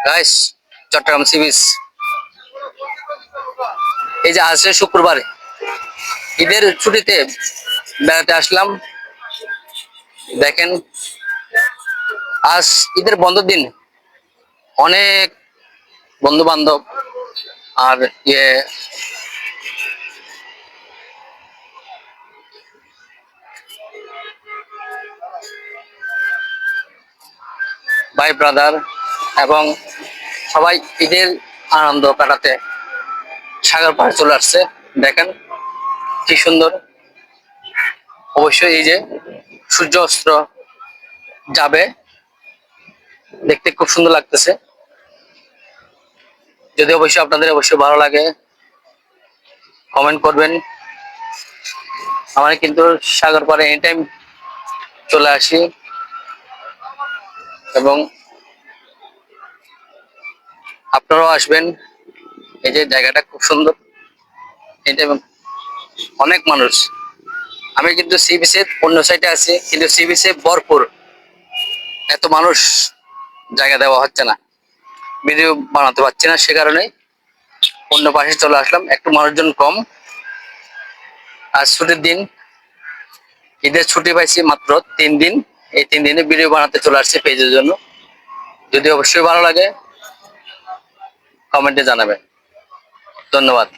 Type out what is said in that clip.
Guys, Chittagong sea beach. এই যে আজকে শুক্রবার, ঈদের ছুটিতে বেড়াতে আসলাম। দেখেন, আজ ঈদের বন্ধ দিন, অনেক বন্ধু বান্ধব আর ভাই ব্রাদার এবং সবাই ঈদের আনন্দ কাটাতে সাগর পাড়ে চলে আসছে। দেখেন কি সুন্দর। অবশ্যই এই যে সূর্য অস্ত যাবে, দেখতে খুব সুন্দর লাগতেছে। যদি অবশ্যই আপনাদের অবশ্যই ভালো লাগে, কমেন্ট করবেন। আমরা কিন্তু সাগর পাড়ে এনি টাইম চলে আসি এবং আপনারাও আসবেন। এই যে জায়গাটা খুব সুন্দর, এটা অনেক মানুষ। আমি কিন্তু সি বিচের অন্য সাইডে আছি, কিন্তু সি বিচে ভরপুর, এত মানুষ জায়গা দেওয়া হচ্ছে না, ভিডিও বানাতে পারছি না, সে কারণে অন্য পাশে চলে আসলাম, একটু মানুষজন কম। আজ ছুটির দিন, ঈদের ছুটি পাইছি মাত্র 3 দিন। এই 3 দিনে ভিডিও বানাতে চলে আসছি পেজের জন্য। যদি অবশ্যই ভালো লাগে, কমেন্টে জানাবেন। ধন্যবাদ।